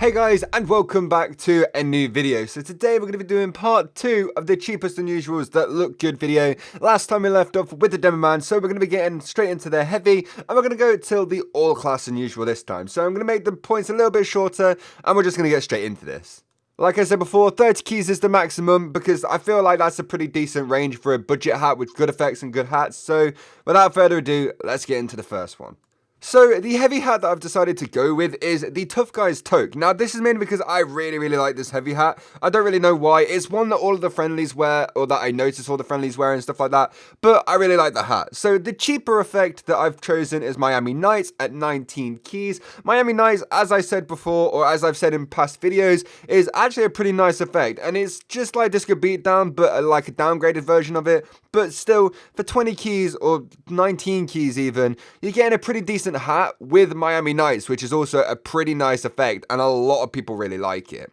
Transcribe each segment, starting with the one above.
Hey guys, and welcome back to a new video. So today we're going to be doing part 2 of the cheapest unusuals that look good video. Last time we left off with the demo man, so we're going to be getting straight into the heavy, and we're going to go till the all class unusual this time. So I'm going to make the points a little bit shorter, and we're just going to get straight into this. Like I said before, 30 keys is the maximum because I feel like that's a pretty decent range for a budget hat with good effects and good hats. So without further ado, let's get into the first one. So, the heavy hat that I've decided to go with is the Tough Guy's Toque. Now, this is mainly because I really like this heavy hat. I don't really know why. It's one that all of the friendlies wear, or that I notice all the friendlies wear and stuff like that. But I really like the hat. So, the cheaper effect that I've chosen is Miami Nights at 19 keys. Miami Nights, as I said before, or as I've said in past videos, is actually a pretty nice effect. And it's just like Disco Beatdown, but like a downgraded version of it. But still, for 20 keys, or 19 keys even, you're getting a pretty decent hat with Miami Nights, which is also a pretty nice effect, and a lot of people really like it.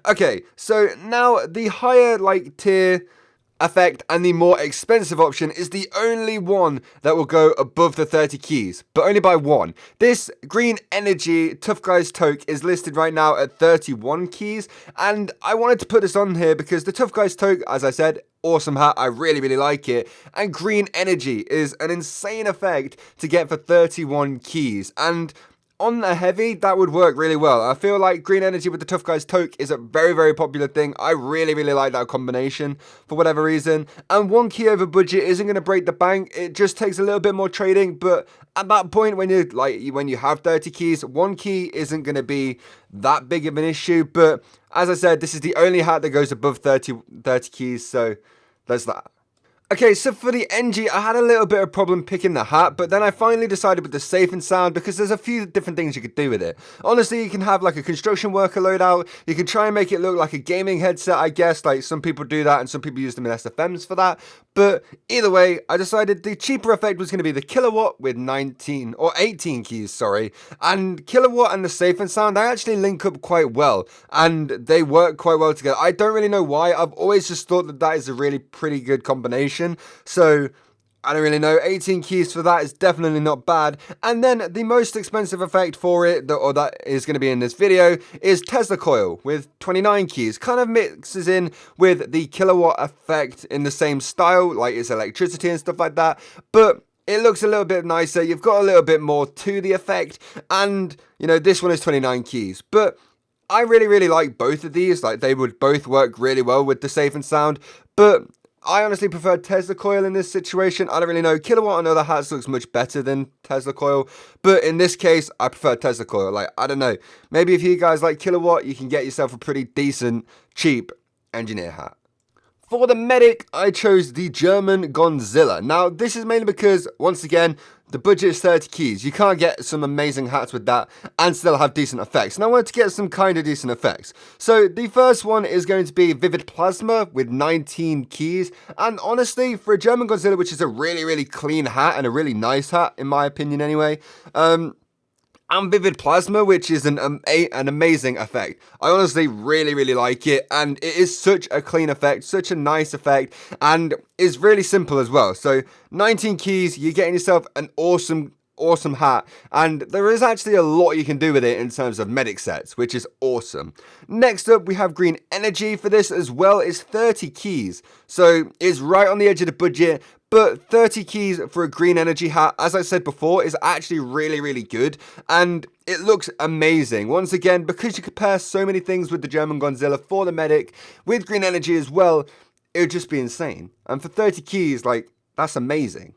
Okay, so now the higher tier effect and the more expensive option is the only one that will go above the 30 keys, but only by one. This Green Energy Tough Guy's Toque is listed right now at 31 keys, and I wanted to put this on here because the Tough Guy's Toque, as I said, awesome hat, I really like it, and Green Energy is an insane effect to get for 31 keys, and on a heavy, that would work really well. I feel like Green Energy with the Tough Guy's Toque is a very popular thing. I really like that combination for whatever reason. And one key over budget isn't going to break the bank. It just takes a little bit more trading. But at that point, when you have 30 keys, one key isn't going to be that big of an issue. But as I said, this is the only hat that goes above 30 keys. So there's that. Okay, so for the NG, I had a little bit of problem picking the hat, but then I finally decided with the safe and sound because there's a few different things you could do with it. Honestly, you can have like a construction worker loadout, you can try and make it look like a gaming headset, I guess, like some people do that and some people use them in SFMs for that, but either way, I decided the cheaper effect was going to be the kilowatt with 19, or 18 keys, sorry, and kilowatt and the safe and sound, they actually link up quite well, and they work quite well together. I don't really know why, I've always just thought that that is a really pretty good combination. So I don't really know, 18 keys for that is definitely not bad. And then the most expensive effect for it, that is going to be in this video, is Tesla Coil with 29 keys. Kind of mixes in with the kilowatt effect in the same style, like it's electricity and stuff like that, but it looks a little bit nicer. You've got a little bit more to the effect, and you know, this one is 29 keys, but I really like both of these. Like, they would both work really well with the safe and sound, but I honestly prefer Tesla Coil in this situation. I don't really know. Kilowatt on other hats looks much better than Tesla Coil. But in this case, I prefer Tesla Coil. Like, I don't know. Maybe if you guys like Kilowatt, you can get yourself a pretty decent, cheap engineer hat. For the medic, I chose the German Godzilla. Now, this is mainly because, once again, the budget is 30 keys. You can't get some amazing hats with that and still have decent effects. And I wanted to get some kind of decent effects. So the first one is going to be Vivid Plasma with 19 keys. And honestly, for a German Godzilla, which is a really clean hat and a really nice hat, in my opinion anyway, and Vivid Plasma, which is an amazing effect. I honestly really like it, and it is such a clean effect, such a nice effect, and is really simple as well. So 19 keys, you're getting yourself an awesome hat, and there is actually a lot you can do with it in terms of medic sets, which is awesome. Next up, we have Green Energy. For this as well, is 30 keys, so it's right on the edge of the budget. But 30 keys for a Green Energy hat, as I said before, is actually really good, and it looks amazing. Once again, because you compare so many things with the German Godzilla for the medic, with Green Energy as well, it would just be insane. And for 30 keys, like, that's amazing.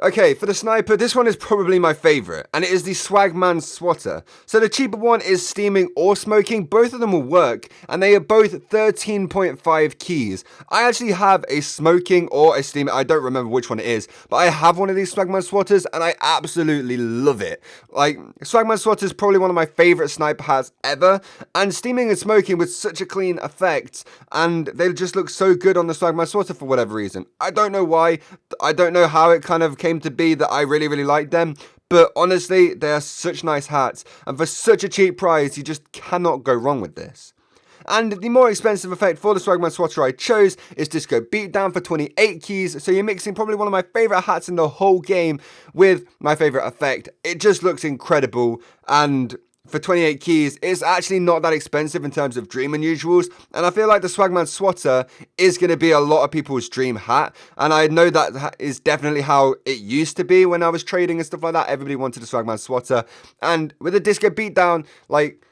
Okay, for the sniper, this one is probably my favorite, and it is the Swagman Swatter. So the cheaper one is steaming or smoking. Both of them will work, and they are both 13.5 keys. I actually have a smoking or a steaming, I don't remember which one it is, but I have one of these Swagman Swatters, and I absolutely love it. Like, Swagman Swatter is probably one of my favorite sniper hats ever, and steaming and smoking with such a clean effect, and they just look so good on the Swagman Swatter for whatever reason. I don't know why, I don't know how it kind of came to be that I really like them, but honestly, they are such nice hats, and for such a cheap price, you just cannot go wrong with this. And the more expensive effect for the Swagman Swatter I chose is Disco Beatdown for 28 keys, so you're mixing probably one of my favourite hats in the whole game with my favourite effect. It just looks incredible, and for 28 keys, it's actually not that expensive in terms of dream unusuals, and I feel like the Swagman Swatter is going to be a lot of people's dream hat, and I know that is definitely how it used to be when I was trading and stuff like that. Everybody wanted a Swagman Swatter, and with a Disco Beatdown, like,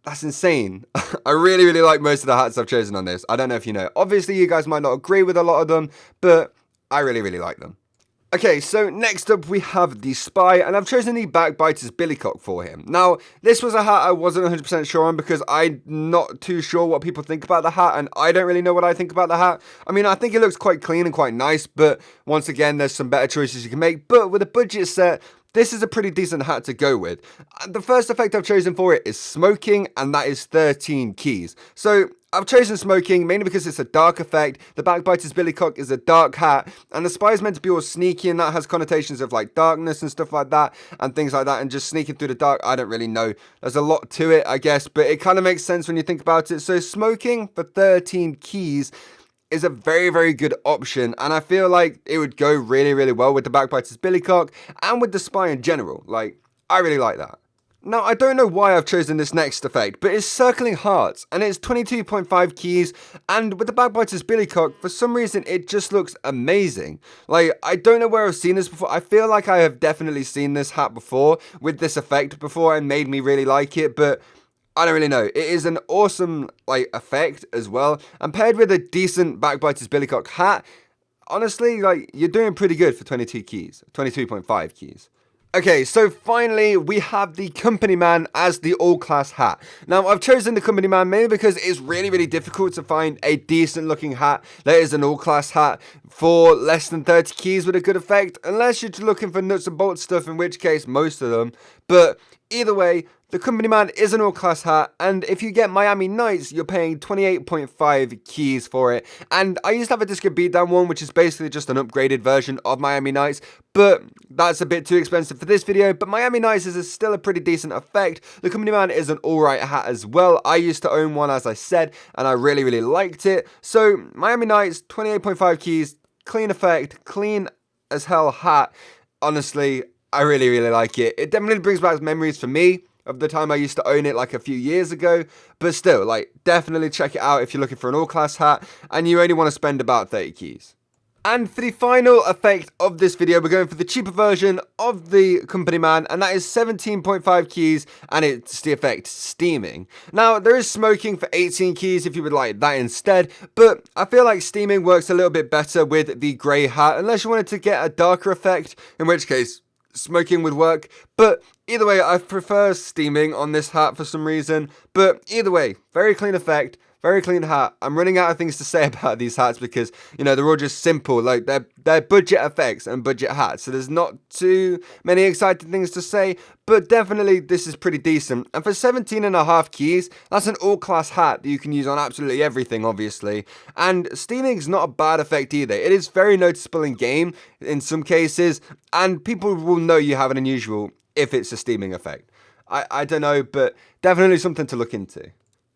that's insane. I really, really like most of the hats I've chosen on this. I don't know if you know. Obviously, you guys might not agree with a lot of them, but I really, really like them. Okay, so next up we have the Spy, and I've chosen the Backbiter's Billycock for him. Now, this was a hat I wasn't 100% sure on because I'm not too sure what people think about the hat, and I don't really know what I think about the hat. I mean, I think it looks quite clean and quite nice, but once again, there's some better choices you can make. But with a budget set, this is a pretty decent hat to go with. The first effect I've chosen for it is Smoking, and that is 13 keys. So I've chosen Smoking mainly because it's a dark effect. The Backbiter's Billycock is a dark hat, and the Spy is meant to be all sneaky, and that has connotations of like darkness and stuff like that, and things like that, and just sneaking through the dark. I don't really know. There's a lot to it, I guess, but it kind of makes sense when you think about it. So Smoking for 13 keys is a very, very good option, and I feel like it would go really, really well with the Backbiter's Billycock and with the Spy in general. Like, I really like that. Now, I don't know why I've chosen this next effect, but it's Circling Hearts, and it's 22.5 keys, and with the Backbiter's Billycock, for some reason, it just looks amazing. Like, I don't know where I've seen this before. I feel like I have definitely seen this hat before with this effect before and made me really like it, but I don't really know. It is an awesome, like, effect as well, and paired with a decent Backbiter's Billycock hat, honestly, like, you're doing pretty good for 22 keys, 22.5 keys. Okay, so finally, we have the Company Man as the all-class hat. Now, I've chosen the Company Man mainly because it's really, really difficult to find a decent-looking hat that is an all-class hat for less than 30 keys with a good effect, unless you're looking for nuts and bolts stuff, in which case, most of them. But either way, the Company Man is an all-class hat, and if you get Miami Nights, you're paying 28.5 keys for it. And I used to have a Disco Beatdown one, which is basically just an upgraded version of Miami Nights, but that's a bit too expensive for this video. But Miami Nights is still a pretty decent effect. The Company Man is an alright hat as well. I used to own one, as I said, and I really, really liked it. So, Miami Nights, 28.5 keys, clean effect, clean as hell hat. Honestly, I really, really like it. It definitely brings back memories for me of the time I used to own it like a few years ago, but still, like, definitely check it out if you're looking for an all-class hat and you only want to spend about 30 keys. And for the final effect of this video, we're going for the cheaper version of the Company Man, and that is 17.5 keys, and it's the effect Steaming. Now, there is Smoking for 18 keys if you would like that instead, but I feel like Steaming works a little bit better with the grey hat, unless you wanted to get a darker effect, in which case Smoking would work. But either way, I prefer Steaming on this hat for some reason. But either way, very clean effect, very clean hat. I'm running out of things to say about these hats because, you know, they're all just simple. Like, they're budget effects and budget hats. So there's not too many exciting things to say. But definitely, this is pretty decent. And for 17.5 keys, that's an all-class hat that you can use on absolutely everything, obviously. And Steaming's not a bad effect either. It is very noticeable in game in some cases. And people will know you have an unusual if it's a Steaming effect. I don't know, but definitely something to look into.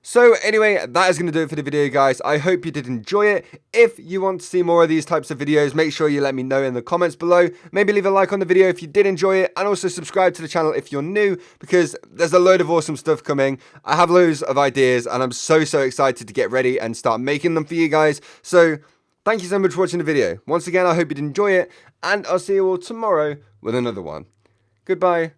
So anyway, that is going to do it for the video, guys. I hope you did enjoy it. If you want to see more of these types of videos, make sure you let me know in the comments below. Maybe leave a like on the video if you did enjoy it, and also subscribe to the channel if you're new, because there's a load of awesome stuff coming. I have loads of ideas, and I'm so excited to get ready and start making them for you guys. So thank you so much for watching the video. Once again, I hope you did enjoy it, and I'll see you all tomorrow with another one. Goodbye.